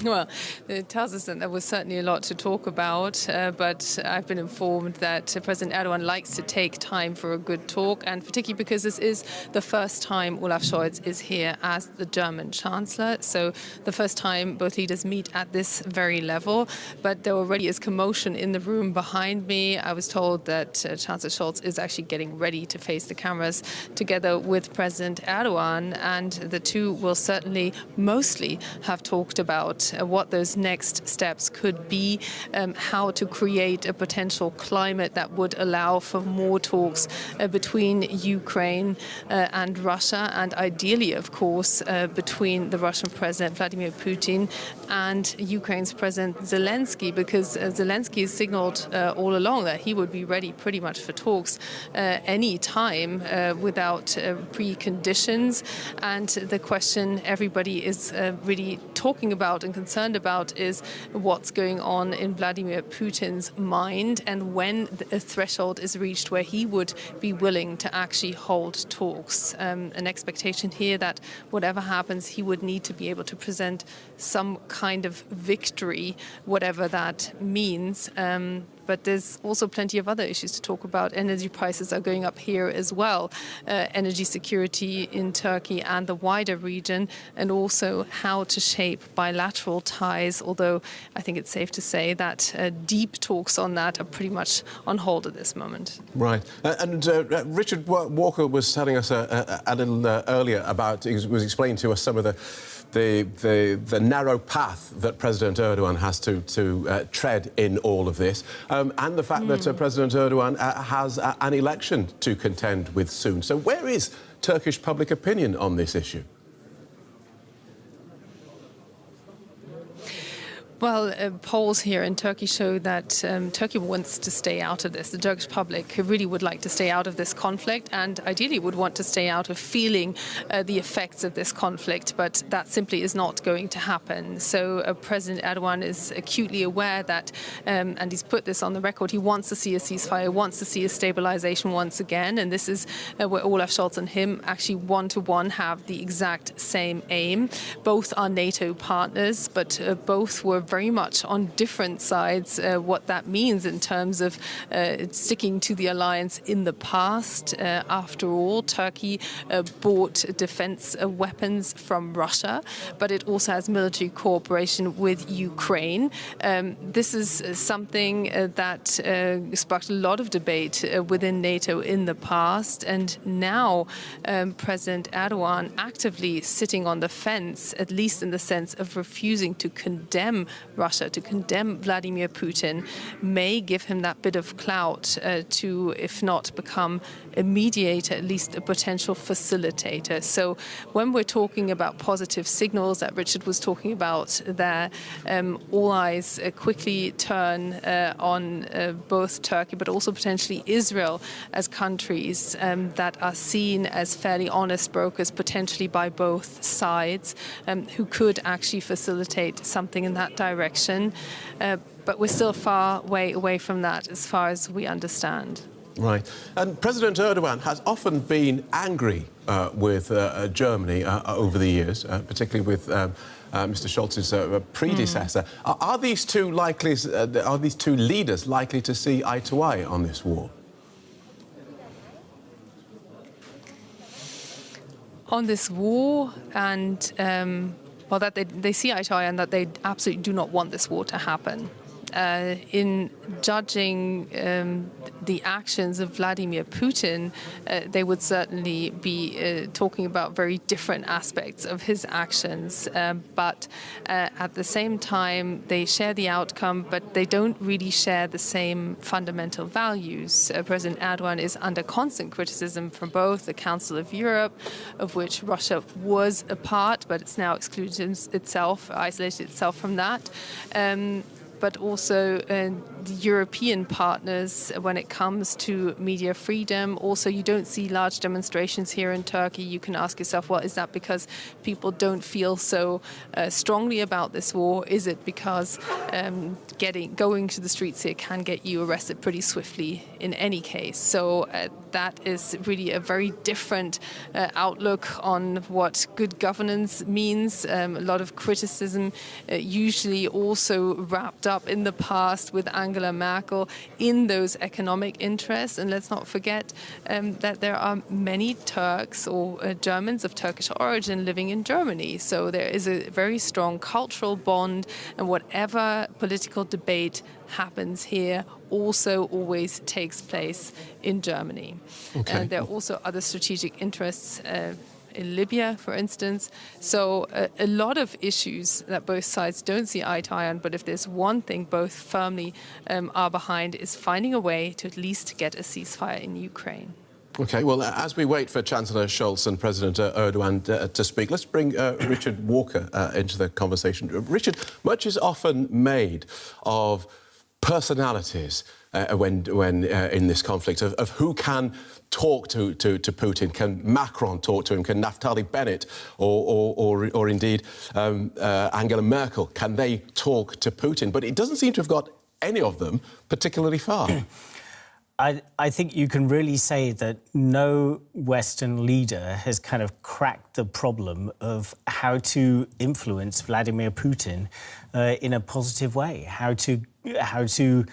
Well, it tells us that there was certainly a lot to talk about, but I've been informed that President Erdogan likes to take time for a good talk, and particularly because this is the first time Olaf Scholz is here as the German Chancellor, so the first time both leaders meet at this very level. But there already is commotion in the room behind me. I was told that Chancellor Scholz is actually getting ready to face the cameras together with President Erdogan, and the two will certainly mostly have talked about what those next steps could be, how to create a potential climate that would allow for more talks between Ukraine and Russia, and ideally, of course, between the Russian President Vladimir Putin and Ukraine's President Zelensky, because Zelensky has signaled all along that he would be ready pretty much for talks any time without preconditions. And the question everybody is really talking about and concerned about is what's going on in Vladimir Putin's mind, and when a threshold is reached where he would be willing to actually hold talks. An expectation here that whatever happens, he would need to be able to present some kind of victory, whatever that means. But there's also plenty of other issues to talk about. Energy prices are going up here as well. Energy security in Turkey and the wider region, and also how to shape bilateral ties, although I think it's safe to say that deep talks on that are pretty much on hold at this moment. Right. And Richard Walker was telling us a little earlier about, he was explaining to us some of the narrow path that President Erdogan has to tread in all of this, and the fact that President Erdogan has an election to contend with soon. So where is Turkish public opinion on this issue? Well, polls here in Turkey show that Turkey wants to stay out of this. The Turkish public really would like to stay out of this conflict, and ideally would want to stay out of feeling the effects of this conflict, but that simply is not going to happen. So President Erdogan is acutely aware that, and he's put this on the record, he wants to see a ceasefire, wants to see a stabilization once again, and this is where Olaf Scholz and him actually one-to-one have the exact same aim. Both are NATO partners, but both were very much on different sides what that means in terms of sticking to the alliance in the past. After all, Turkey bought defense weapons from Russia, but it also has military cooperation with Ukraine. This is something that sparked a lot of debate within NATO in the past, and now President Erdogan actively sitting on the fence, at least in the sense of refusing to condemn Russia, to condemn Vladimir Putin, may give him that bit of clout to, if not become a mediator, at least a potential facilitator. So when we're talking about positive signals that Richard was talking about there, all eyes quickly turn on both Turkey but also potentially Israel as countries that are seen as fairly honest brokers, potentially by both sides, who could actually facilitate something in that direction. But we're still far way away from that as far as we understand. Right. And President Erdogan has often been angry with Germany over the years, particularly with Mr. Scholz's predecessor. Are these two leaders likely to see eye to eye on this war? On this war, and well, that they see eye to eye, and that they absolutely do not want this war to happen. In judging the actions of Vladimir Putin, they would certainly be talking about very different aspects of his actions. But at the same time, they share the outcome, but they don't really share the same fundamental values. President Erdogan is under constant criticism from both the Council of Europe, of which Russia was a part, but it's now excluded itself, isolated itself from that. But also European partners when it comes to media freedom. Also, you don't see large demonstrations here in Turkey. You can ask yourself, well, is that because people don't feel so strongly about this war? Is it because going to the streets here can get you arrested pretty swiftly in any case? So that is really a very different outlook on what good governance means. A lot of criticism, usually also wrapped up in the past with Angela Merkel in those economic interests. And let's not forget that there are many Turks or Germans of Turkish origin living in Germany. So there is a very strong cultural bond, and whatever political debate happens here also always takes place in Germany. Okay. And there are also other strategic interests in Libya, for instance. So a lot of issues that both sides don't see eye to eye on, but if there's one thing both firmly are behind, is finding a way to at least get a ceasefire in Ukraine. OK, well, as we wait for Chancellor Scholz and President Erdogan to speak, let's bring Richard Walker into the conversation. Richard, much is often made of personalities when in this conflict, of who can talk to Putin. Can Macron talk to him? Can Naftali Bennett or indeed Angela Merkel, can they talk to Putin? But it doesn't seem to have got any of them particularly far. I think you can really say that no Western leader has kind of cracked the problem of how to influence Vladimir Putin in a positive way, how to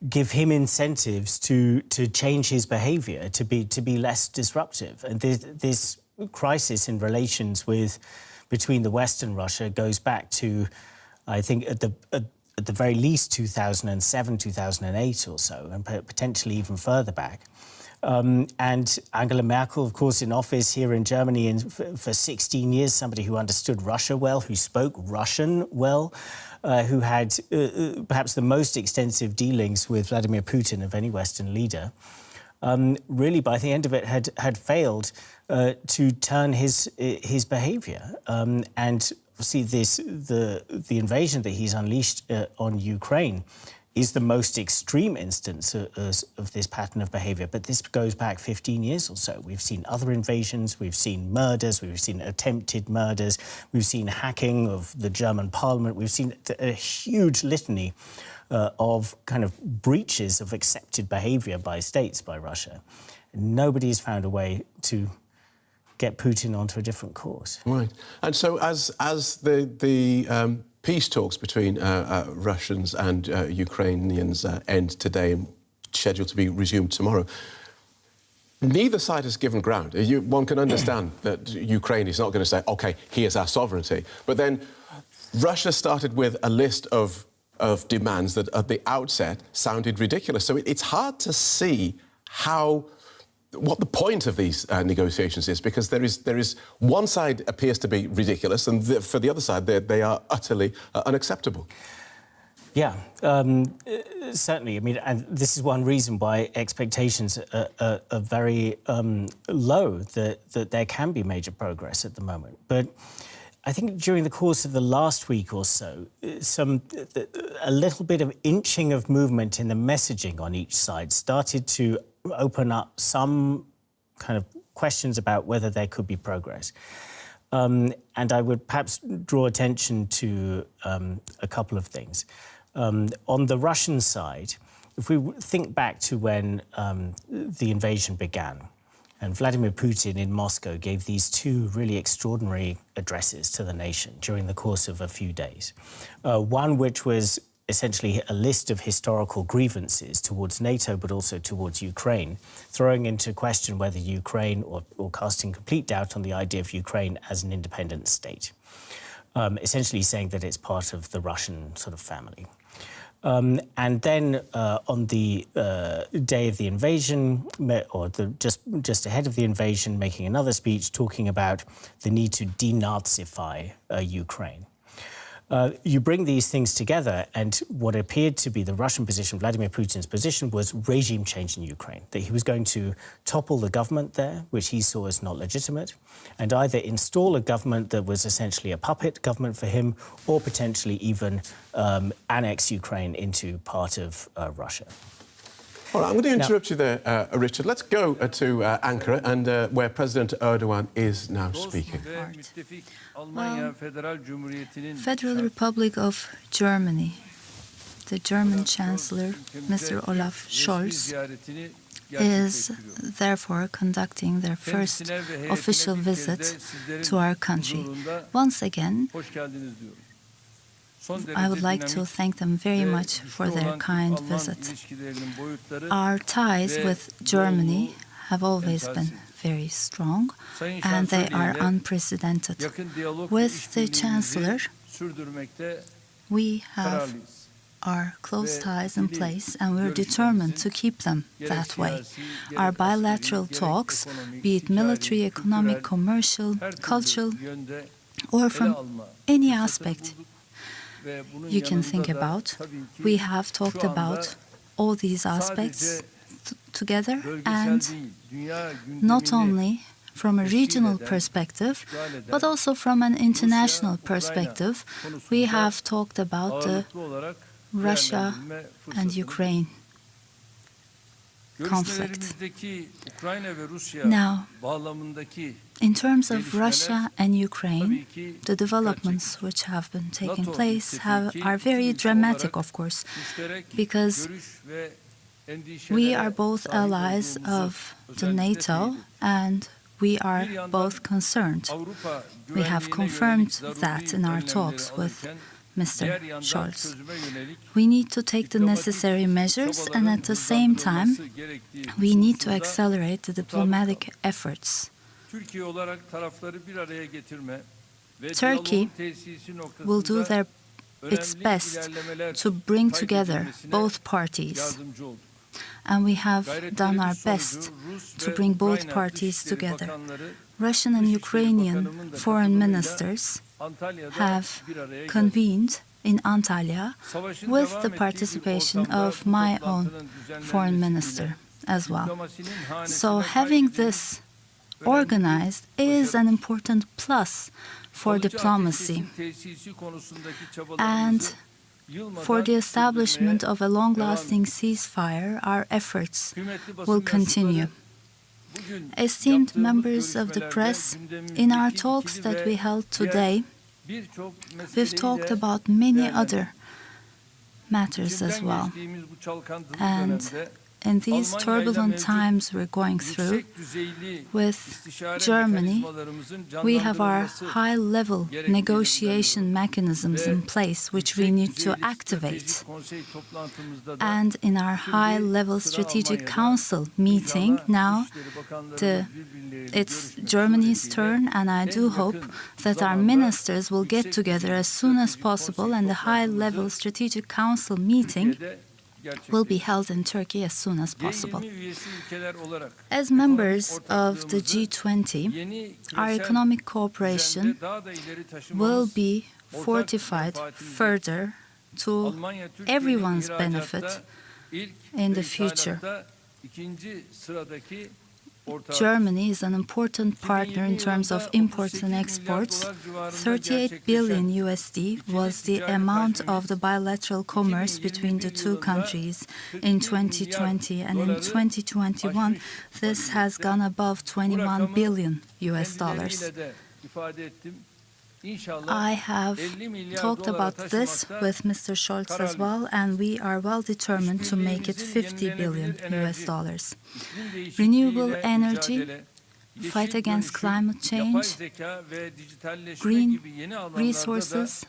give him incentives to change his behaviour, to be less disruptive. And this crisis in relations between the West and Russia goes back to, I think, at the very least 2007, 2008 or so, and potentially even further back. And Angela Merkel, of course, in office here in Germany for 16 years, somebody who understood Russia well, who spoke Russian well, who had perhaps the most extensive dealings with Vladimir Putin of any Western leader, really by the end of it had failed to turn his behaviour. And see, the invasion that he's unleashed on Ukraine is the most extreme instance of this pattern of behaviour. But this goes back 15 years or so. We've seen other invasions, we've seen murders, we've seen attempted murders, we've seen hacking of the German parliament, we've seen a huge litany of kind of breaches of accepted behaviour by states, by Russia. And nobody's found a way to get Putin onto a different course. Right. And so as the peace talks between Russians and Ukrainians end today and scheduled to be resumed tomorrow, neither side has given ground. One can understand that Ukraine is not going to say, OK, here's our sovereignty. But then Russia started with a list of demands that at the outset sounded ridiculous. So it's hard to see what the point of these negotiations is, because there is one side appears to be ridiculous, and for the other side, they are utterly unacceptable. Yeah, certainly. I mean, and this is one reason why expectations are very low, that there can be major progress at the moment. But I think during the course of the last week or so, a little bit of inching of movement in the messaging on each side started to open up some kind of questions about whether there could be progress. And I would perhaps draw attention to a couple of things. On the Russian side, if we think back to when the invasion began, and Vladimir Putin in Moscow gave these two really extraordinary addresses to the nation during the course of a few days. One which was essentially a list of historical grievances towards NATO, but also towards Ukraine, throwing into question whether Ukraine, or casting complete doubt on the idea of Ukraine as an independent state, essentially saying that it's part of the Russian sort of family. And then on the day of the invasion, or just ahead of the invasion, making another speech talking about the need to denazify Ukraine. You bring these things together, and what appeared to be the Russian position, Vladimir Putin's position, was regime change in Ukraine, that he was going to topple the government there, which he saw as not legitimate, and either install a government that was essentially a puppet government for him, or potentially even annex Ukraine into part of Russia. All right, I'm going to interrupt you there, Richard. Let's go to Ankara, and where President Erdogan is now speaking. Well, Federal Republic of Germany, the German Chancellor, Mr. Olaf Scholz, is therefore conducting their first official visit to our country. Once again, I would like to thank them very much for their kind visit. Our ties with Germany have always been very strong, and they are unprecedented. With the Chancellor, we have our close ties in place, and we're determined to keep them that way. Our bilateral talks, be it military, economic, commercial, cultural, or from any aspect you can think about, we have talked about all these aspects together, and not only from a regional perspective, but also from an international perspective, we have talked about the Russia and Ukraine conflict. Now, in terms of Russia and Ukraine, the developments which have been taking place are very dramatic, of course, because we are both allies of the NATO, and we are both concerned. We have confirmed that in our talks with Mr. Scholz. We need to take the necessary measures, and at the same time, we need to accelerate the diplomatic efforts. Turkey will do its best to bring together both parties, and we have done our best to bring both parties together. Russian and Ukrainian foreign ministers have convened in Antalya with the participation of my own foreign minister as well. So having this organized is an important plus for diplomacy and for the establishment of a long-lasting ceasefire. Our efforts will continue. Esteemed members of the press, in our talks that we held today, we've talked about many other matters as well. And in these turbulent times we're going through, with Germany, we have our high-level negotiation mechanisms in place, which we need to activate. And in our high-level Strategic Council meeting now, it's Germany's turn, and I do hope that our ministers will get together as soon as possible, and the high-level Strategic Council meeting will be held in Turkey as soon as possible. As members of the G20, our economic cooperation will be fortified further to everyone's benefit in the future. Germany is an important partner in terms of imports and exports. 38 billion USD was the amount of the bilateral commerce between the two countries in 2020, and in 2021 this has gone above 21 billion US dollars. I have talked about this with Mr. Scholz as well, and we are well determined to make it 50 billion US dollars. Renewable energy, fight against climate change, green resources,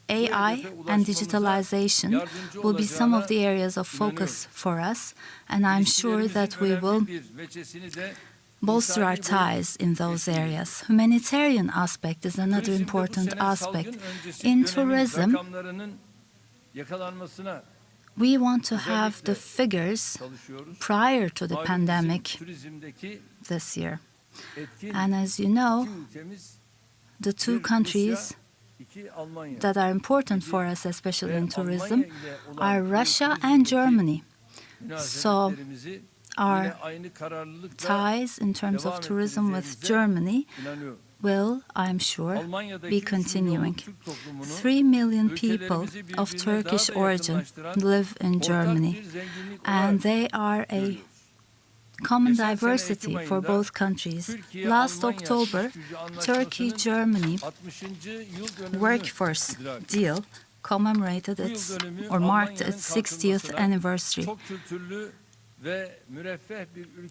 AI and digitalization will be some of the areas of focus for us, and I'm sure that we will bolster our ties in those areas. Humanitarian aspect is another important aspect. In tourism, we want to have the figures prior to the pandemic this year. And as you know, the two countries that are important for us, especially in tourism, are Russia and Germany. So our ties in terms of tourism with Germany will, I'm sure, be continuing. 3 million people of Turkish origin live in Germany, and they are a common diversity for both countries. Last October, Turkey-Germany workforce deal commemorated or marked its 60th anniversary.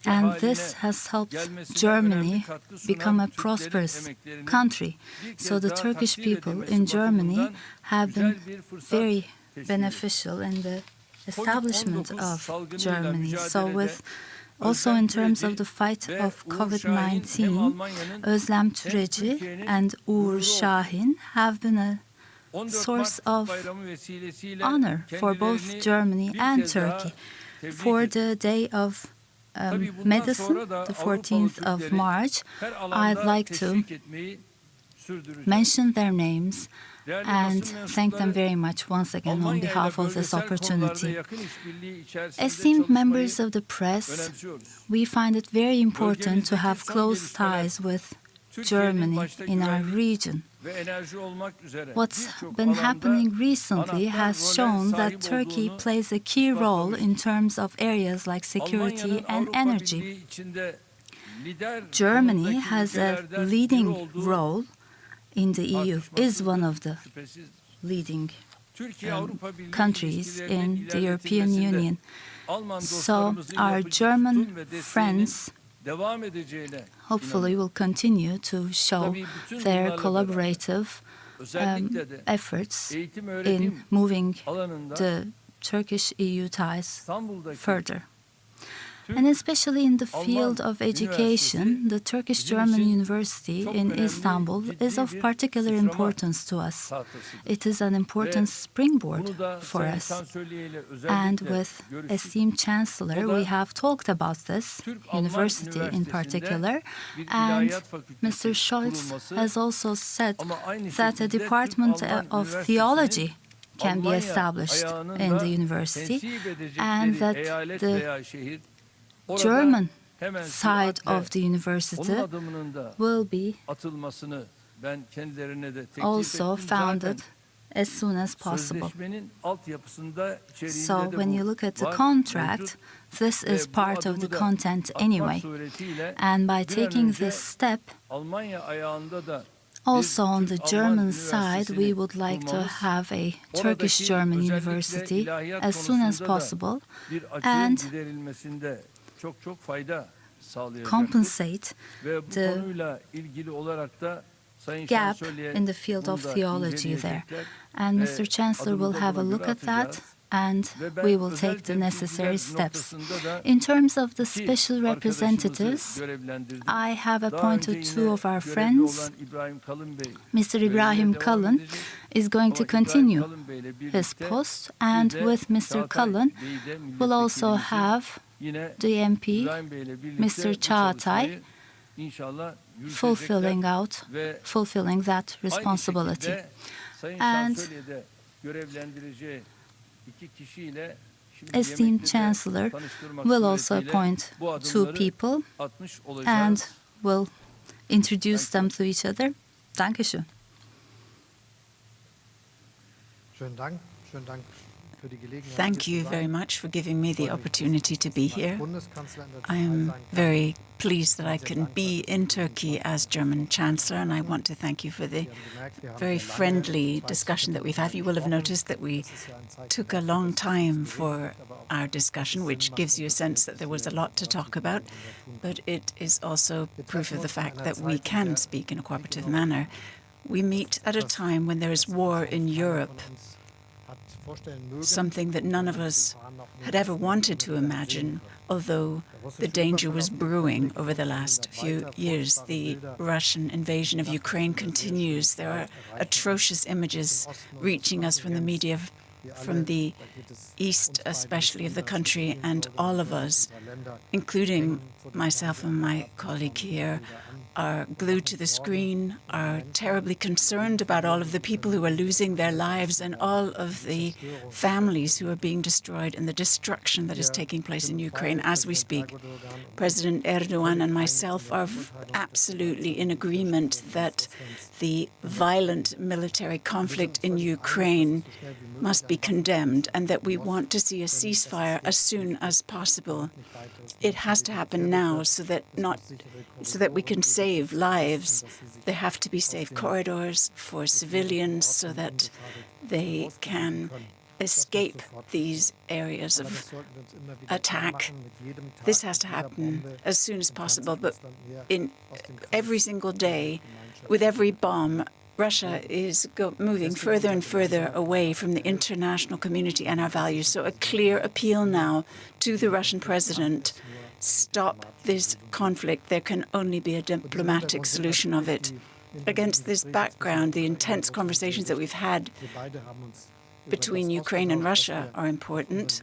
And this has helped Germany become a prosperous country. So the Turkish people in Germany have been very beneficial in the establishment of Germany. So also in terms of the fight of COVID-19, Özlem Türeci and Uğur Şahin have been a source of honor for both Germany and Turkey. For the Day of Medicine, the 14th of March, I'd like to mention their names and thank them very much once again on behalf of this opportunity. Esteemed members of the press, we find it very important to have close ties with Germany in our region. What's been happening recently has shown that Turkey plays a key role in terms of areas like security and energy. Germany has a leading role in the EU, is one of the leading countries in the European Union. So our German friends hopefully will continue to show their collaborative efforts in moving the Turkish-EU ties further. And especially in the field of education, the Turkish-German University in Istanbul is of particular importance to us. It is an important springboard for us. And with esteemed Chancellor, we have talked about this university in particular. And Mr. Scholz has also said that a department of theology can be established in the university, and that the German side of the university will be also founded as soon as possible. So when you look at the contract, this is part of the content anyway. And by taking this step, also on the German side, we would like to have a Turkish-German university as soon as possible and compensate the gap in the field of theology there. And Mr. Chancellor will have a look at that, and we will take the necessary steps. In terms of the special representatives, I have appointed two of our friends. Mr. Ibrahim Kalın is going to continue his post, and with Mr. Kalın, we'll also have the MP, Mr. Çağatay, fulfilling that responsibility. And esteemed Chancellor will also appoint two people and will introduce them to each other. Dankeschön. Thank you very much for giving me the opportunity to be here. I am very pleased that I can be in Turkey as German Chancellor, and I want to thank you for the very friendly discussion that we've had. You will have noticed that we took a long time for our discussion, which gives you a sense that there was a lot to talk about, but it is also proof of the fact that we can speak in a cooperative manner. We meet at a time when there is war in Europe, something that none of us had ever wanted to imagine, although the danger was brewing over the last few years. The Russian invasion of Ukraine continues. There are atrocious images reaching us from the media from the east, especially of the country, and all of us, including myself and my colleague here, are glued to the screen, are terribly concerned about all of the people who are losing their lives and all of the families who are being destroyed and the destruction that is taking place in Ukraine as we speak. President Erdogan and myself are absolutely in agreement that the violent military conflict in Ukraine must be condemned and that we want to see a ceasefire as soon as possible. It has to happen now so that we can save lives. There have to be safe corridors for civilians so that they can escape these areas of attack. This has to happen as soon as possible, but in every single day, with every bomb, Russia is moving further and further away from the international community and our values. So a clear appeal now to the Russian president: stop this conflict. There can only be a diplomatic solution of it. Against this background, the intense conversations that we've had between Ukraine and Russia are important.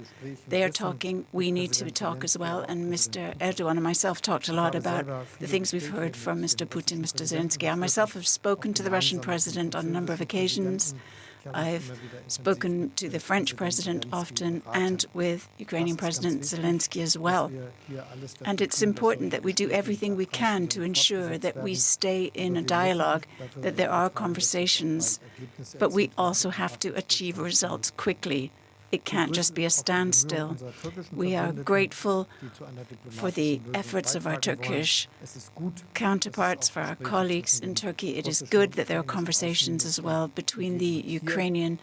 They are talking. We need to talk as well. And Mr. Erdogan and myself talked a lot about the things we've heard from Mr. Putin, Mr. Zelensky. I myself have spoken to the Russian president on a number of occasions. I've spoken to the French president often and with Ukrainian President Zelensky as well. And it's important that we do everything we can to ensure that we stay in a dialogue, that there are conversations, but we also have to achieve results quickly. It can't just be a standstill. We are grateful for the efforts of our Turkish counterparts, for our colleagues in Turkey. It is good that there are conversations as well between the Ukrainian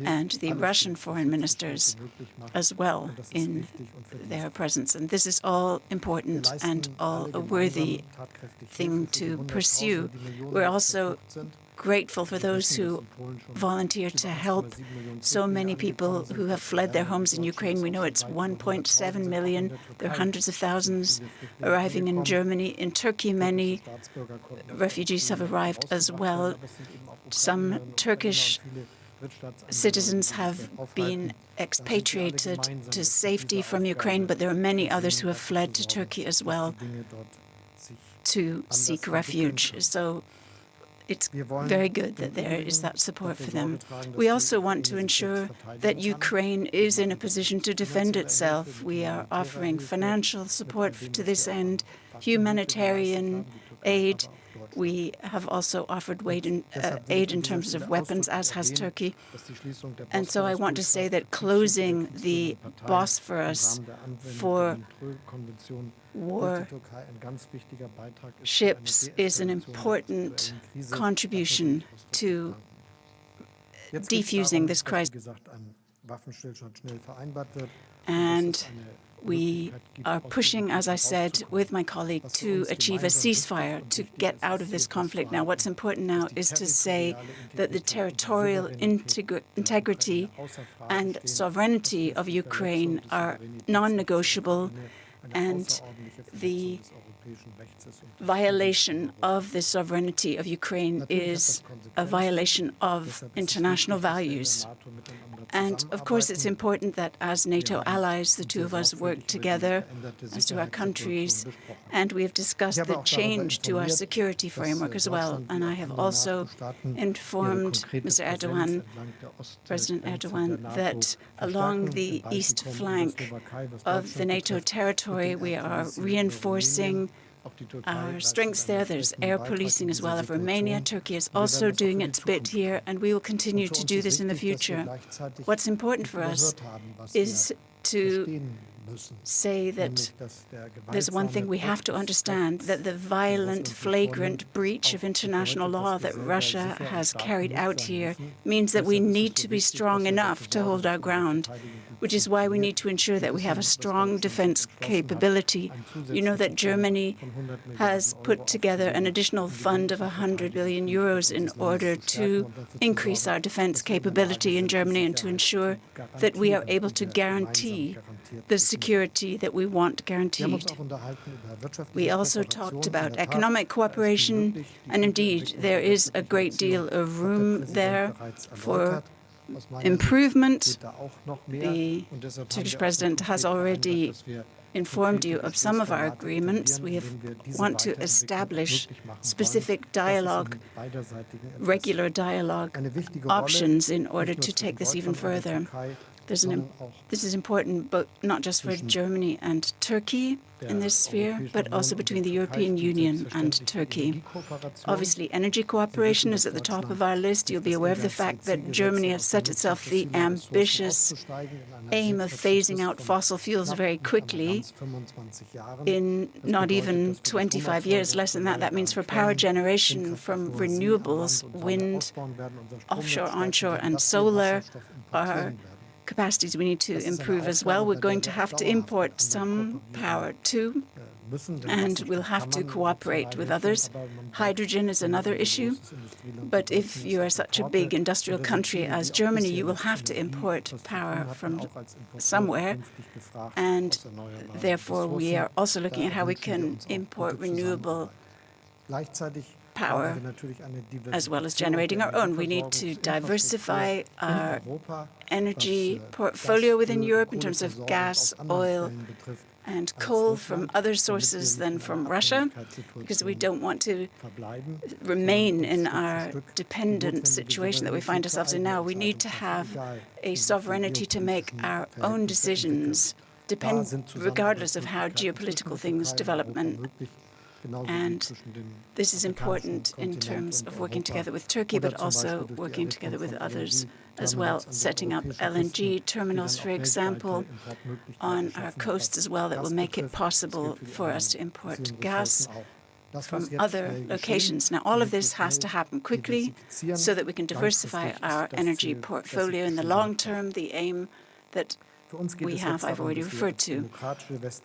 and the Russian foreign ministers as well in their presence. And this is all important and all a worthy thing to pursue. We're also grateful for those who volunteer to help so many people who have fled their homes in Ukraine. We know it's 1.7 million. There are hundreds of thousands arriving in Germany. In Turkey, many refugees have arrived as well. Some Turkish citizens have been expatriated to safety from Ukraine, but there are many others who have fled to Turkey as well to seek refuge. So it's very good that there is that support for them. We also want to ensure that Ukraine is in a position to defend itself. We are offering financial support to this end, humanitarian aid. We have also offered aid in terms of weapons, as has Turkey. And so I want to say that closing the Bosphorus for war ships is an important contribution to defusing this crisis. And we are pushing, as I said, with my colleague, to achieve a ceasefire, to get out of this conflict. Now, what's important now is to say that the territorial integrity and sovereignty of Ukraine are non-negotiable, and the violation of the sovereignty of Ukraine is a violation of international values. And, of course, it's important that as NATO allies, the two of us work together, as do our countries, and we have discussed the change to our security framework as well. And I have also informed Mr. Erdogan, President Erdogan, that along the east flank of the NATO territory, we are reinforcing our strengths there. There's air policing as well of Romania. Turkey is also doing its bit here, and we will continue to do this in the future. What's important for us is to say that there's one thing we have to understand, that the violent, flagrant breach of international law that Russia has carried out here means that we need to be strong enough to hold our ground, which is why we need to ensure that we have a strong defense capability. You know that Germany has put together an additional fund of 100 billion euros in order to increase our defense capability in Germany and to ensure that we are able to guarantee the security that we want guaranteed. We also talked about economic cooperation, and indeed there is a great deal of room there for improvement. The Turkish president has already informed you of some of our agreements. We want to establish specific dialogue, regular dialogue options in order to take this even further. This is important, but not just for Germany and Turkey in this sphere, but also between the European Union and Turkey. Obviously, energy cooperation is at the top of our list. You'll be aware of the fact that Germany has set itself the ambitious aim of phasing out fossil fuels very quickly in not even 25 years, less than that. That means for power generation from renewables, wind, offshore, onshore, and solar are capacities we need to improve as well. We're going to have to import some power too, and we'll have to cooperate with others. Hydrogen is another issue, but if you are such a big industrial country as Germany, you will have to import power from somewhere, and therefore we are also looking at how we can import renewable power as well as generating our own. We need to diversify our energy portfolio within Europe in terms of gas, oil, and coal from other sources than from Russia, because we don't want to remain in our dependent situation that we find ourselves in now. We need to have a sovereignty to make our own decisions, regardless of how geopolitical things develop. And this is important in terms of working together with Turkey, but also working together with others as well, setting up LNG terminals, for example, on our coasts as well, that will make it possible for us to import gas from other locations. Now, all of this has to happen quickly so that we can diversify our energy portfolio in the long term. The aim that we have, I've already referred to.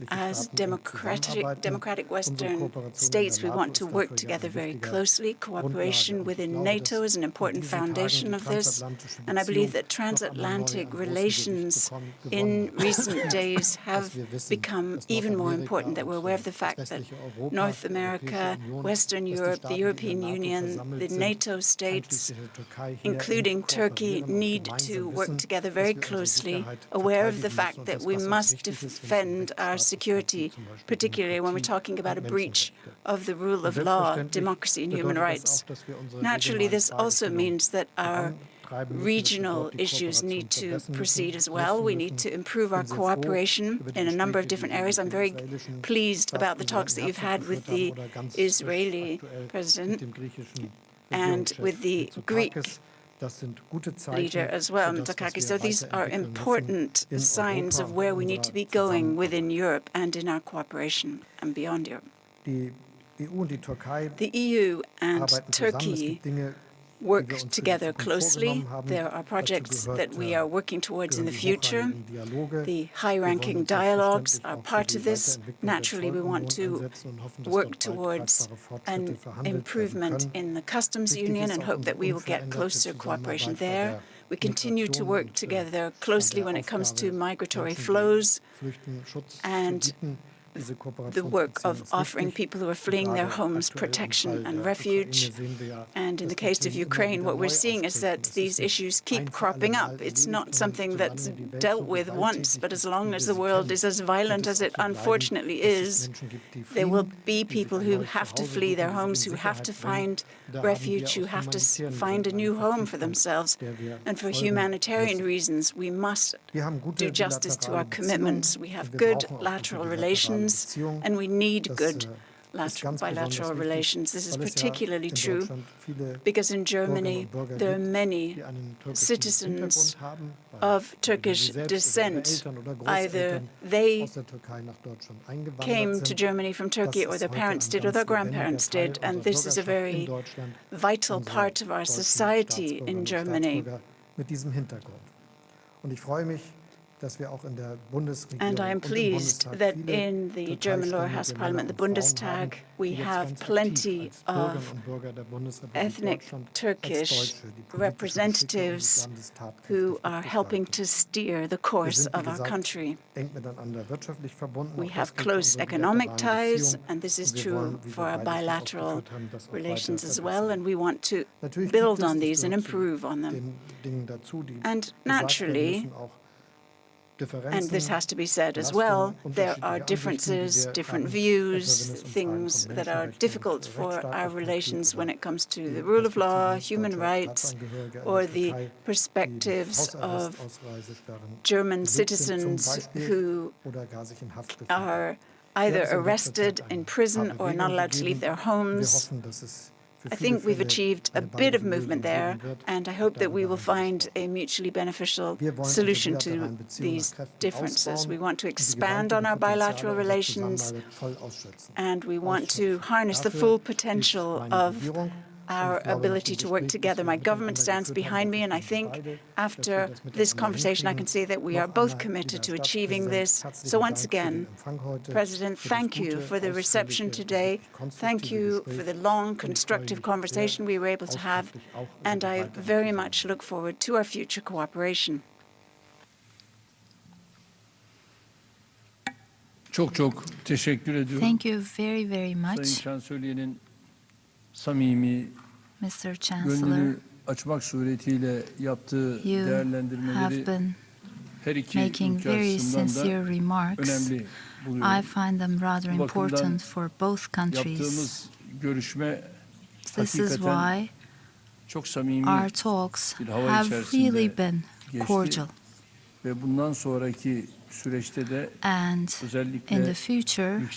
As democratic Western states, we want to work together very closely. Cooperation within NATO is an important foundation of this, and I believe that transatlantic relations in recent days have become even more important, that we're aware of the fact that North America, Western Europe, the European Union, the NATO states, including Turkey, need to work together very closely, aware of the fact that we must defend our security, particularly when we're talking about a breach of the rule of law, democracy, and human rights. Naturally, this also means that our regional issues need to proceed as well. We need to improve our cooperation in a number of different areas. I'm very pleased about the talks that you've had with the Israeli president and with the Greek leader as well, Mitsotakis. So these are important signs of where we need to be going within Europe and in our cooperation and beyond Europe. The EU and Turkey work together closely. There are projects that we are working towards in the future. The high-ranking dialogues are part of this. Naturally, we want to work towards an improvement in the customs union and hope that we will get closer cooperation there. We continue to work together closely when it comes to migratory flows and the work of offering people who are fleeing their homes protection and refuge. And in the case of Ukraine, what we're seeing is that these issues keep cropping up. It's not something that's dealt with once, but as long as the world is as violent as it unfortunately is, there will be people who have to flee their homes, who have to find refuge, who have to find a new home for themselves. And for humanitarian reasons, we must do justice to our commitments. We have good lateral relations, and we need good bilateral relations. This is particularly true because in Germany there are many citizens of Turkish descent. Either they came to Germany from Turkey, or their parents did, or their grandparents did, and this is a very vital part of our society in Germany. And I am pleased that in the German lower house of parliament, the Bundestag, we have plenty of ethnic Turkish representatives who are helping to steer the course of our country. We have close economic ties, and this is true for our bilateral relations as well, and we want to build on these and improve on them. And naturally, and this has to be said as well, there are differences, different views, things that are difficult for our relations when it comes to the rule of law, human rights, or the perspectives of German citizens who are either arrested in prison or not allowed to leave their homes. I think we've achieved a bit of movement there, and I hope that we will find a mutually beneficial solution to these differences. We want to expand on our bilateral relations, and we want to harness the full potential of our ability to work together. My government stands behind me, and I think after this conversation I can say that we are both committed to achieving this. So once again, President, thank you for the reception today. Thank you for the long, constructive conversation we were able to have, and I very much look forward to our future cooperation. Thank you very, very much, Mr. Chancellor. You have been making very sincere remarks. I find them rather important for both countries. This is why our talks have really been cordial. And in the future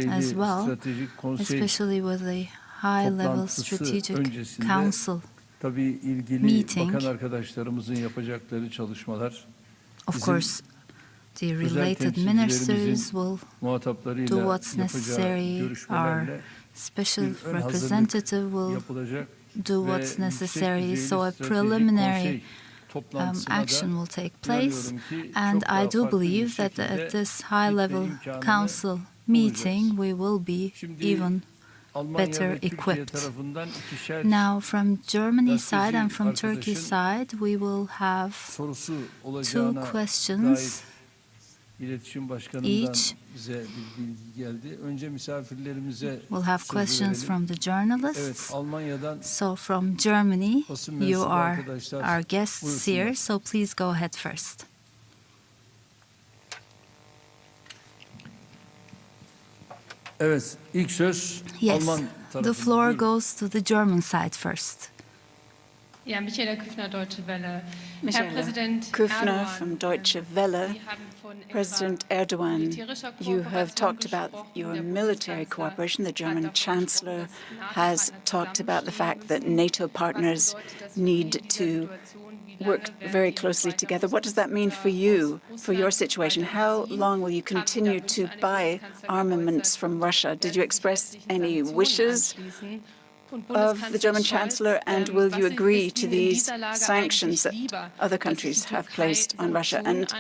as well, especially with the high-level strategic council meeting, of course, the related ministers will do what's necessary. Our special representative will do what's necessary. So a preliminary action will take place. And I do believe that at this high-level council meeting, we will be even better equipped. Now, from Germany's side and from Turkey's side, we will have two questions each. We'll have questions from the journalists. So from Germany, you are our guests here, so please go ahead first. Yes, the floor goes to the German side first. Michaela Küffner, Deutsche Welle. Küffner from Deutsche Welle. President Erdogan, you have talked about your military cooperation. The German Chancellor has talked about the fact that NATO partners need to work very closely together. What does that mean for you, for your situation? How long will you continue to buy armaments from Russia? Did you express any wishes of the German Chancellor, and will you agree to these sanctions that other countries have placed on Russia? And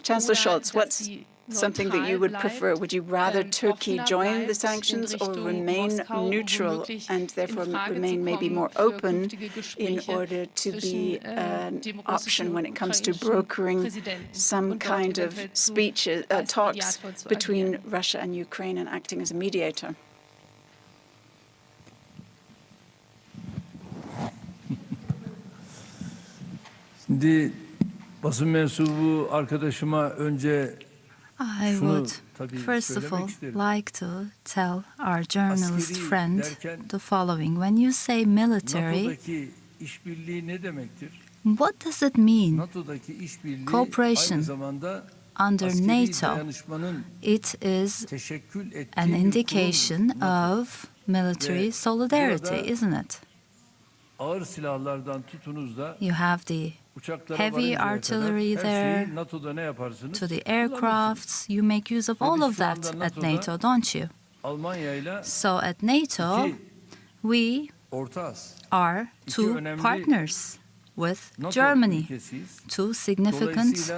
Chancellor Scholz, what's something that you would prefer? Would you rather Turkey join the sanctions or remain neutral and therefore remain maybe more open in order to be an option when it comes to brokering some kind of talks between Russia and Ukraine and acting as a mediator? Şimdi basın mensubu arkadaşıma önce I would, first of all, like to tell our journalist friend the following. When you say military, what does it mean? Cooperation under NATO. It is an indication of military solidarity, isn't it? You have the heavy artillery there, to the aircrafts. You make use of all of that at NATO, don't you? So at NATO, we are two partners with Germany, two significant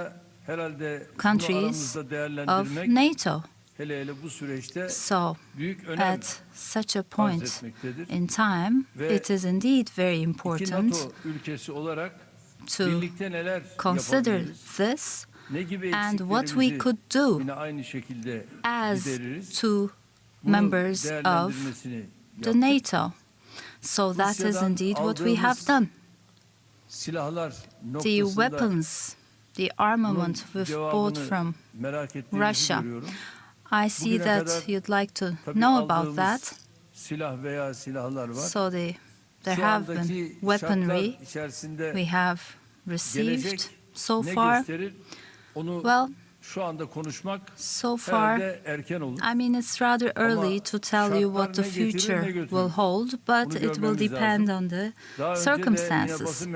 countries of NATO. So, at such a point in time, it is indeed very important to consider this and what we could do as two members of the NATO. So that is indeed what we have done. The weapons, the armament we've bought from Russia, I see that you'd like to know about that. So there have been weaponry we have received so far. Well, so far, I mean, it's rather early to tell you what the future will hold, but it will depend on the circumstances.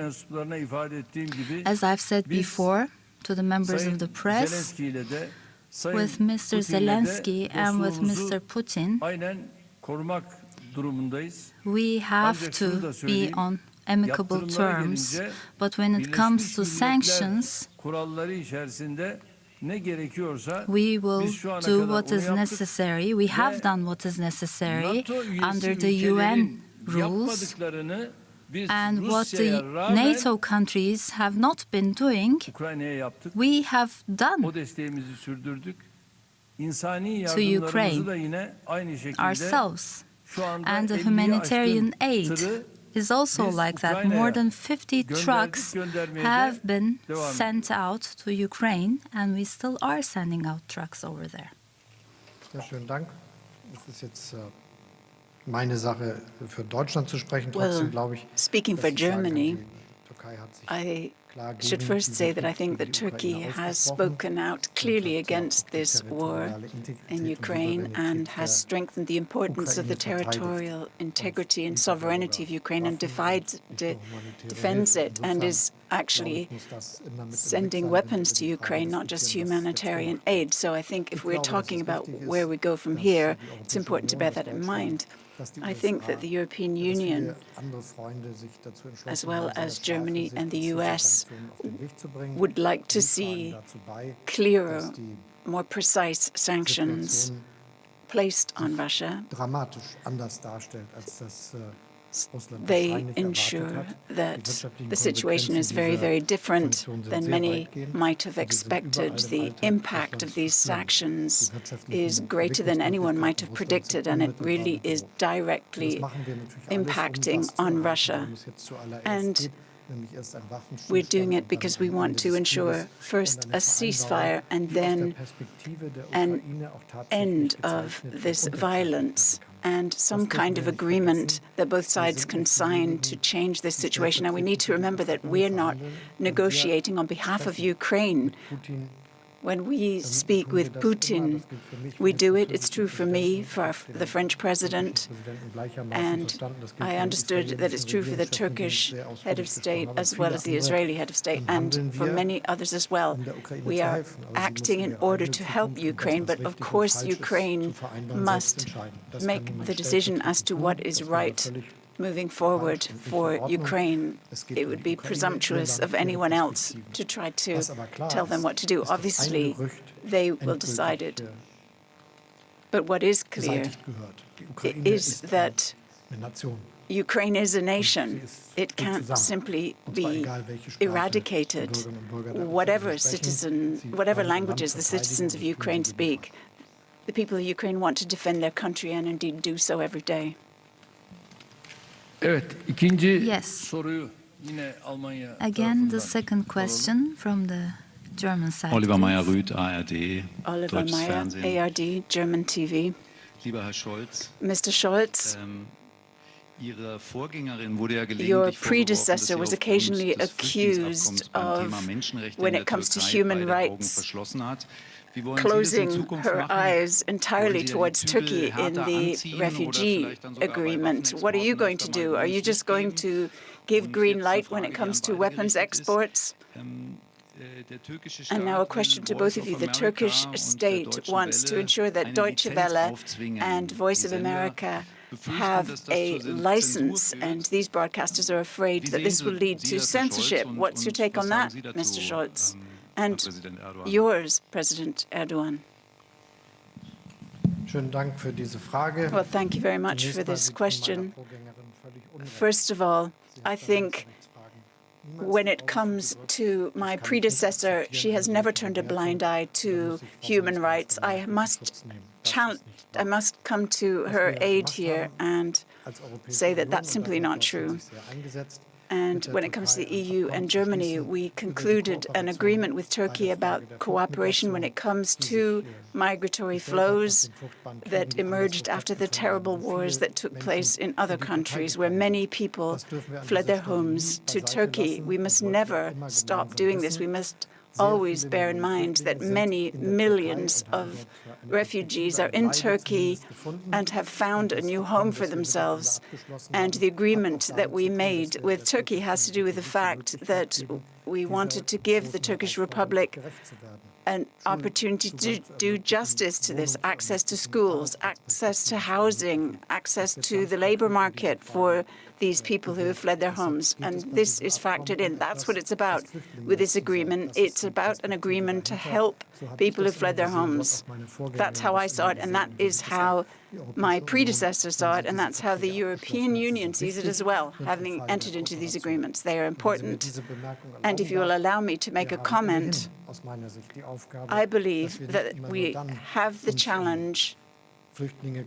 As I've said before to the members of the press, with Mr. Zelensky and with Mr. Putin, we have to be on amicable terms, but when it comes to sanctions, we will do what is necessary. We have done what is necessary under the UN rules. And what the NATO countries have not been doing, we have done to Ukraine ourselves. And the humanitarian aid is also like that. More than 50 trucks have been sent out to Ukraine, and we still are sending out trucks over there. Sehr schönen Dank. Das ist jetzt meine Sache, für Deutschland zu sprechen. Trotzdem glaube ich, speaking for Germany, I should first say that I think that Turkey has spoken out clearly against this war in Ukraine and has strengthened the importance of the territorial integrity and sovereignty of Ukraine and defends it and is actually sending weapons to Ukraine, not just humanitarian aid. So I think if we're talking about where we go from here, it's important to bear that in mind. I think that the European Union, as well as Germany and the US, would like to see clearer, more precise sanctions placed on Russia. They ensure that the situation is very, very different than many might have expected. The impact of these sanctions is greater than anyone might have predicted, and it really is directly impacting on Russia. And we're doing it because we want to ensure first a ceasefire and then an end of this violence and some kind of agreement that both sides can sign to change this situation. And we need to remember that we're not negotiating on behalf of Ukraine. When we speak with Putin, we do it. It's true for me, for the French president, and I understood that it's true for the Turkish head of state as well as the Israeli head of state, and for many others as well. We are acting in order to help Ukraine, but of course Ukraine must make the decision as to what is right moving forward for Ukraine. It would be presumptuous of anyone else to try to tell them what to do. Obviously, they will decide it. But what is clear is that Ukraine is a nation. It can't simply be eradicated. Whatever languages the citizens of Ukraine speak, the people of Ukraine want to defend their country and indeed do so every day. Yes. Again, the second question from the German side. Oliver Meyer-Rüth, ARD, Oliver Deutsches Meyer, Fernsehen. ARD, German TV. Lieber Herr Scholz, Mr. Scholz, Ihre Vorgängerin wurde ja your gelegentlich predecessor was vorgeworfen, dass sie occasionally aufgrund des accused Friedensabkommens beim of, Thema Menschenrechte when in it der comes to Türkei human beide Augen rights, verschlossen hat. Wie wollen Sie das in closing Zukunft her machen? eyes entirely Wollen Sie towards die Turkey Zügel in härter the anziehen oder refugee vielleicht dann sogar bei agreement. What are you Waffenexporten going das to dann mal do? Are you grünes just Licht going geben? to give Und green jetzt light eine when it Frage, comes die to an beide weapons gerichtet ist. exports? Der türkische And now a Staat question to will both Voice of you. of The America Turkish und der state Deutschen wants to Welle ensure that eine Deutsche Lizenz Welle aufzwingen. and Voice Die of Sender America befürchten, have dass das a zur license, Zensur and führt. these broadcasters are afraid Wie that sehen this will lead Sie to das, Herr Scholz, censorship. und What's your take was on sagen that, Sie dazu? Mr. Scholz? and Präsident Erdogan. yours, President Erdogan? Schönen Dank für diese Frage. Well, thank you very much for this question. First of all, I think when it comes to my predecessor, she has never turned a blind eye to human rights. I must come to her aid here and say that that's simply not true. And when it comes to the EU and Germany, we concluded an agreement with Turkey about cooperation when it comes to migratory flows that emerged after the terrible wars that took place in other countries, where many people fled their homes to Turkey. We must never stop doing this. We must always bear in mind that many millions of refugees are in Turkey and have found a new home for themselves. And the agreement that we made with Turkey has to do with the fact that we wanted to give the Turkish Republic an opportunity to do justice to this, access to schools, access to housing, access to the labor market for these people who have fled their homes. And this is factored in. That's what it's about with this agreement. It's about an agreement to help people who fled their homes. That's how I saw it, and that is how my predecessor saw it, and that's how the European Union sees it as well, having entered into these agreements. They are important. And if you will allow me to make a comment, I believe that we have the challenge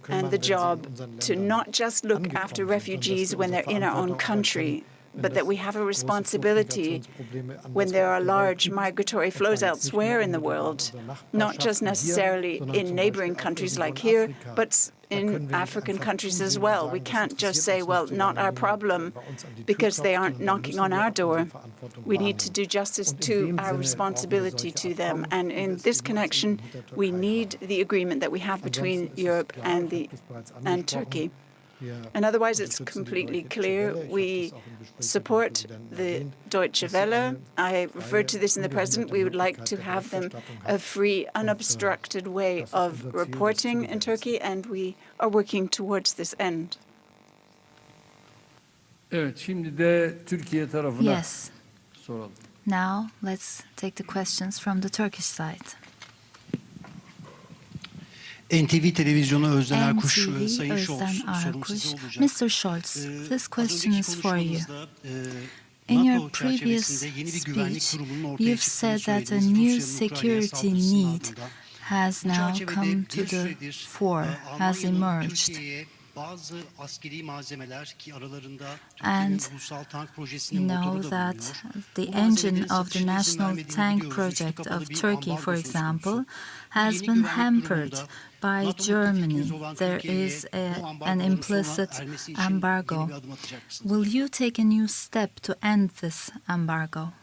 and the job to not just look after refugees when they're in our own country, but that we have a responsibility when there are large migratory flows elsewhere in the world, not just necessarily in neighboring countries like here, but in African countries as well. We can't just say, well, not our problem, because they aren't knocking on our door. We need to do justice to our responsibility to them. And in this connection, we need the agreement that we have between Europe and Turkey. And otherwise, it's completely clear. We support the Deutsche Welle. I referred to this in the President. We would like to have them a free, unobstructed way of reporting in Turkey, and we are working towards this end. Yes. Now, let's take the questions from the Turkish side. NTV televizyonu Özden Arkuş, Sayın Özden Arkuş. olacak. Mr. Scholz, this question is for you. In your previous speech, you've said that a new security need has now come to the fore, has emerged. And you know that the engine of the national tank project of Turkey, for example, has been hampered by Germany. There is an implicit embargo. Will you take a new step to end this embargo?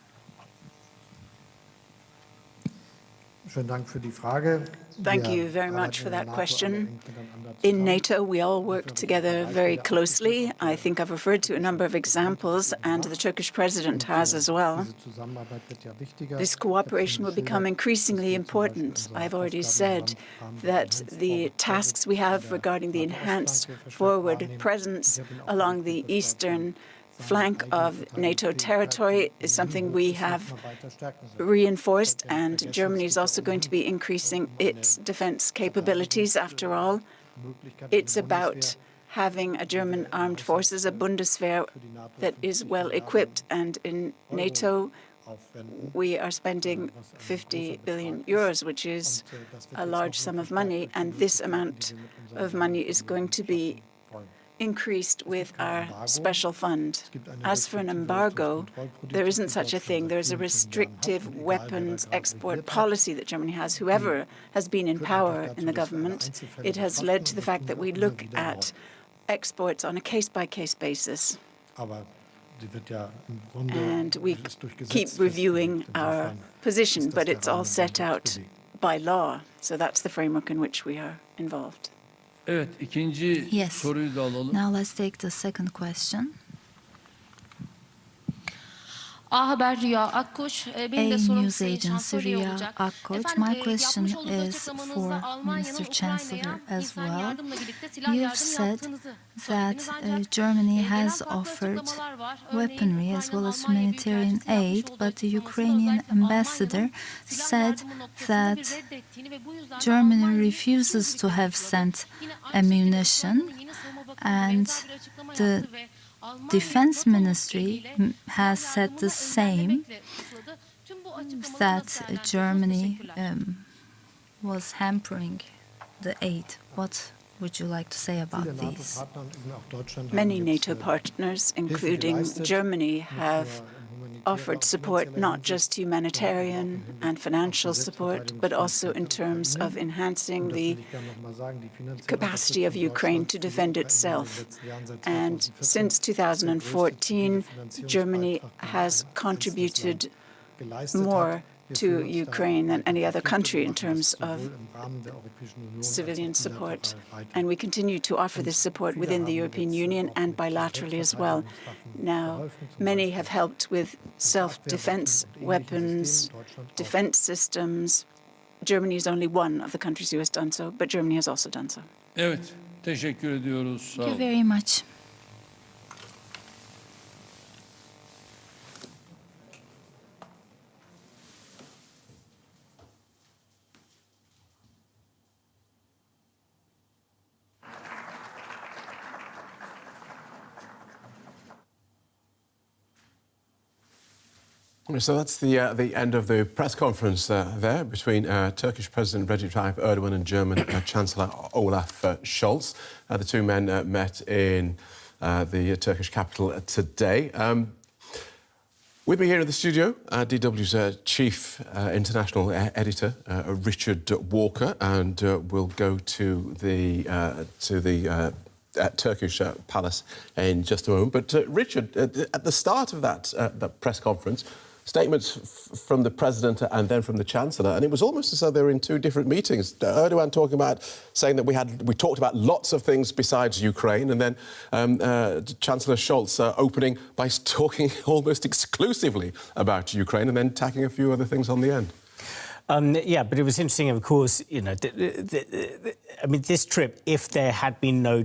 Thank you very much for that question. In NATO, we all work together very closely. I think I've referred to a number of examples, and the Turkish president has as well. This cooperation will become increasingly important. I've already said that the tasks we have regarding the enhanced forward presence along the eastern flank of NATO territory is something we have reinforced, and Germany is also going to be increasing its defense capabilities. After all, it's about having a German armed forces, a Bundeswehr, that is well equipped, and in NATO we are spending 50 billion euros, which is a large sum of money, and this amount of money is going to be increased with our special fund. As for an embargo, there isn't such a thing. There is a restrictive weapons export policy that Germany has. Whoever has been in power in the government, it has led to the fact that we look at exports on a case-by-case basis. And we keep reviewing our position, but it's all set out by law. So that's the framework in which we are involved. Yes. Now let's take the second question. news agency Rüya Akkoç. My question is for Mr. Chancellor as well. You've said that Germany has offered weaponry as well as humanitarian aid, but the Ukrainian ambassador said that Germany refuses to have sent ammunition, and the Defense Ministry has said the same, that Germany was hampering the aid. What would you like to say about these? Many NATO partners, including Germany, have offered support, not just humanitarian and financial support, but also in terms of enhancing the capacity of Ukraine to defend itself. And since 2014, Germany has contributed more to Ukraine than any other country in terms of civilian support. And we continue to offer this support within the European Union and bilaterally as well. Now, many have helped with self-defense weapons, defense systems. Germany is only one of the countries who has done so, but Germany has also done so. Evet, teşekkür ediyoruz. Thank you very much. So that's the end of the press conference there between Turkish President Recep Tayyip Erdogan and German Chancellor Olaf Scholz. The two men met in the Turkish capital today. With me here in the studio, DW's chief international editor, Richard Walker, and we'll go to the Turkish palace in just a moment. But Richard, at the start of that press conference, statements from the president and then from the chancellor, and it was almost as though they were in two different meetings. Erdogan talking about saying that we talked about lots of things besides Ukraine, and then Chancellor Scholz opening by talking almost exclusively about Ukraine, and then tacking a few other things on the end. Yeah, but it was interesting, of course, you know, I mean, this trip, if there had been no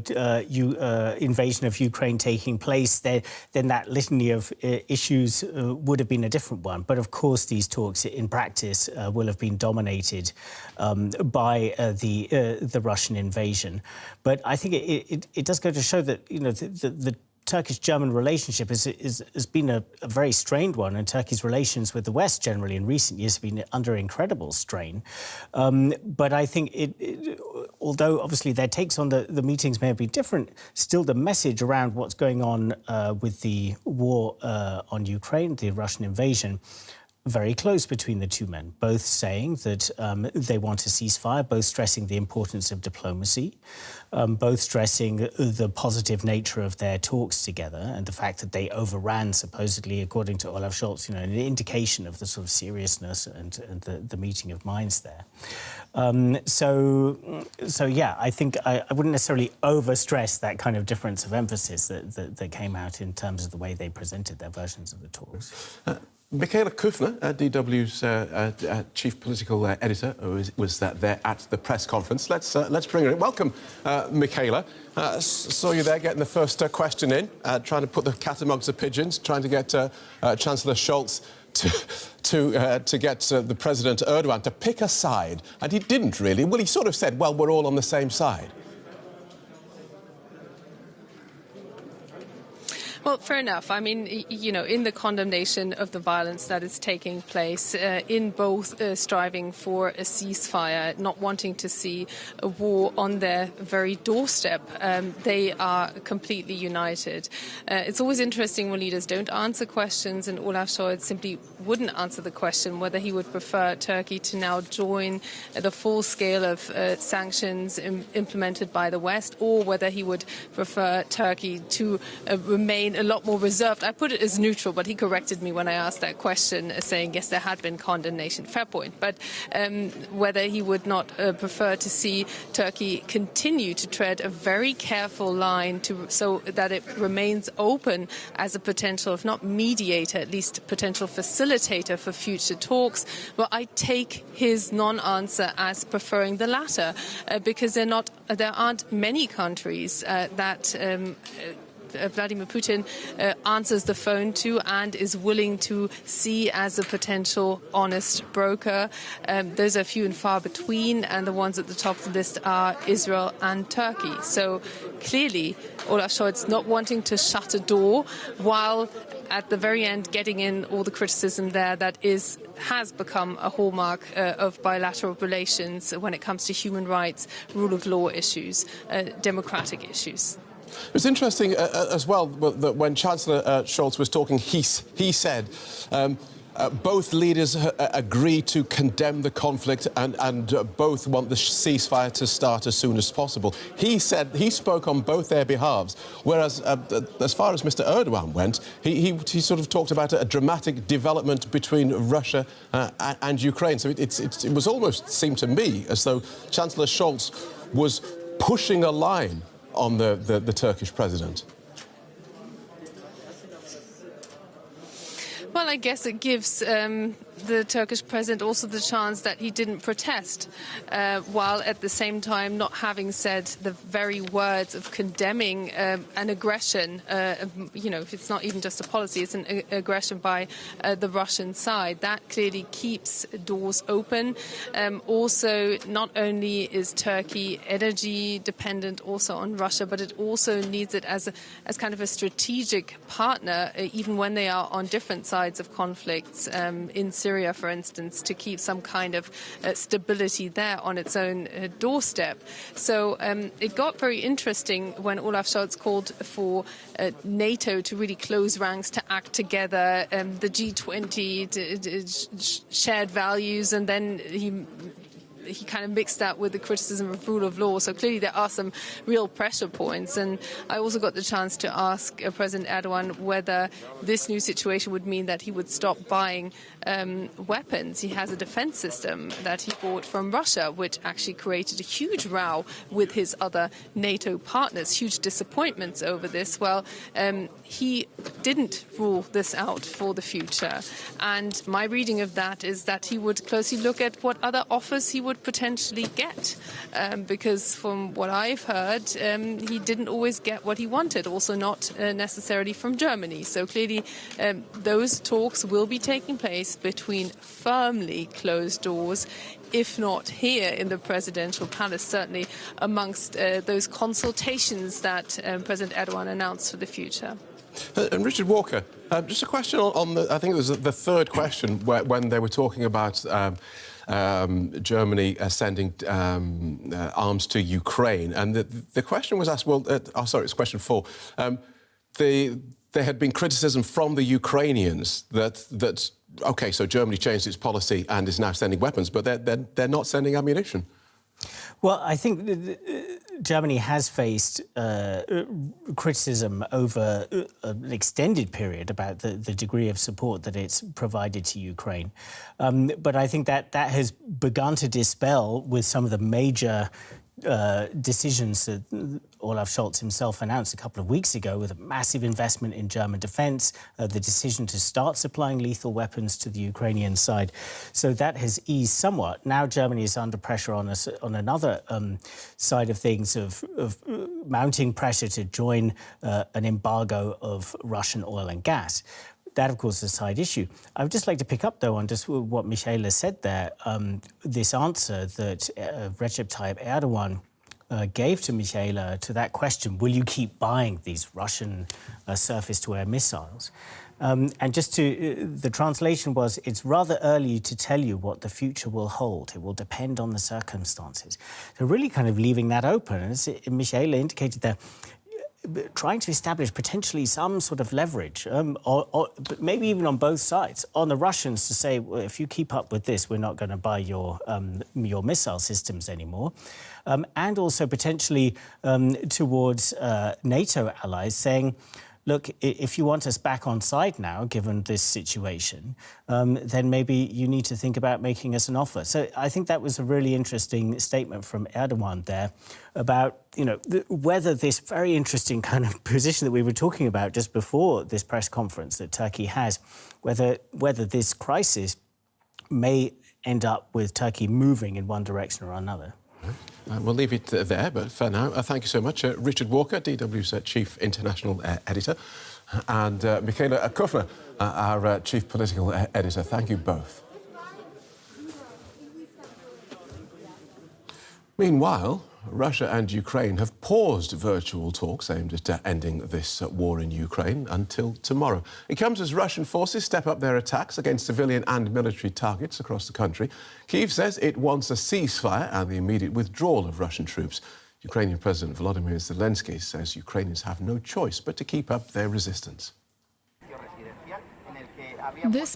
invasion of Ukraine taking place, then that litany of issues would have been a different one. But of course, these talks in practice will have been dominated by the Russian invasion. But I think it does go to show that, you know, the Turkish-German relationship has been a very strained one, and Turkey's relations with the West generally in recent years have been under incredible strain. But I think, although obviously their takes on the meetings may have been different, still the message around what's going on with the war on Ukraine, the Russian invasion, very close between the two men, both saying that they want a ceasefire, both stressing the importance of diplomacy, both stressing the positive nature of their talks together and the fact that they overran, supposedly, according to Olaf Scholz, you know, an indication of the sort of seriousness and the meeting of minds there. So yeah, I think I wouldn't necessarily overstress that kind of difference of emphasis that came out in terms of the way they presented their versions of the talks. Michaela Kufner, DW's chief political editor, was there at the press conference. Let's bring her in. Welcome, Michaela. Saw you there getting the first question in, trying to put the cat amongst the pigeons, trying to get Chancellor Scholz to get the President Erdogan to pick a side, and he didn't really. Well, he sort of said, well, we're all on the same side. Well, fair enough. I mean, you know, in the condemnation of the violence that is taking place, in both striving for a ceasefire, not wanting to see a war on their very doorstep, they are completely united. It's always interesting when leaders don't answer questions, and Olaf Scholz simply wouldn't answer the question whether he would prefer Turkey to now join the full scale of sanctions implemented by the West, or whether he would prefer Turkey to remain remain a lot more reserved. I put it as neutral, but he corrected me when I asked that question, saying, yes, there had been condemnation. Fair point. But whether he would not prefer to see Turkey continue to tread a very careful line so that it remains open as a potential, if not mediator, at least potential facilitator for future talks. Well, I take his non-answer as preferring the latter, because there aren't many countries that Vladimir Putin answers the phone to and is willing to see as a potential honest broker. Those are few and far between, and the ones at the top of the list are Israel and Turkey. So clearly, Olaf Scholz not wanting to shut a door, while at the very end getting in all the criticism there that has become a hallmark of bilateral relations when it comes to human rights, rule of law issues, democratic issues. It's interesting as well that when Chancellor Scholz was talking, he said both leaders agree to condemn the conflict and both want the ceasefire to start as soon as possible. He said he spoke on both their behalves, whereas as far as Mr. Erdogan went, he sort of talked about a dramatic development between Russia and Ukraine. So it was almost seemed to me as though Chancellor Scholz was pushing a line on the Turkish president. Well, I guess it gives the Turkish president also the chance that he didn't protest, while at the same time not having said the very words of condemning an aggression. It's not even just a policy, it's an aggression by the Russian side. That clearly keeps doors open. Also, not only is Turkey energy dependent also on Russia, but it also needs it as kind of a strategic partner, even when they are on different sides of conflicts in Syria, for instance, to keep some kind of stability there on its own doorstep. So it got very interesting when Olaf Scholz called for NATO to really close ranks, to act together, the G20 shared values, and then he kind of mixed that with the criticism of rule of law. So clearly there are some real pressure points. And I also got the chance to ask President Erdogan whether this new situation would mean that he would stop buying weapons. He has a defense system that he bought from Russia, which actually created a huge row with his other NATO partners, huge disappointments over this. Well, he didn't rule this out for the future. And my reading of that is that he would closely look at what other offers he would potentially get, because from what I've heard, he didn't always get what he wanted, also not necessarily from Germany. So clearly those talks will be taking place between firmly closed doors, if not here in the presidential palace, certainly amongst those consultations that President Erdogan announced for the future. And Richard Walker, just a question on I think it was the third question when they were talking about Germany sending arms to Ukraine, and the question was asked. Well, it's question 4. There had been criticism from the Ukrainians that okay, so Germany changed its policy and is now sending weapons, but they're not sending ammunition. Well, I think Germany has faced criticism over an extended period about the degree of support that it's provided to Ukraine. But I think that has begun to dispel with some of the major decisions that Olaf Scholz himself announced a couple of weeks ago, with a massive investment in German defence, the decision to start supplying lethal weapons to the Ukrainian side. So that has eased somewhat. Now Germany is under pressure on another side of things, of mounting pressure to join an embargo of Russian oil and gas. That, of course, is a side issue. I would just like to pick up, though, on just what Michaela said there. This answer that Recep Tayyip Erdogan gave to Michaela to that question, will you keep buying these Russian surface-to-air missiles? And just the translation was, it's rather early to tell you what the future will hold. It will depend on the circumstances. So really kind of leaving that open. As Michaela indicated there, trying to establish potentially some sort of leverage, but maybe even on both sides, on the Russians to say, well, if you keep up with this, we're not going to buy your missile systems anymore. And also potentially towards NATO allies saying, look, if you want us back on side now, given this situation, then maybe you need to think about making us an offer. So I think that was a really interesting statement from Erdogan there about, you know, whether this very interesting kind of position that we were talking about just before this press conference that Turkey has, whether this crisis may end up with Turkey moving in one direction or another. We'll leave it there, but for now, thank you so much. Richard Walker, DW's Chief International Editor, and Michaela Kufner, our Chief Political Editor. Thank you both. Meanwhile, Russia and Ukraine have paused virtual talks aimed at ending this war in Ukraine until tomorrow. It comes as Russian forces step up their attacks against civilian and military targets across the country. Kyiv says it wants a ceasefire and the immediate withdrawal of Russian troops. Ukrainian President Volodymyr Zelensky says Ukrainians have no choice but to keep up their resistance. This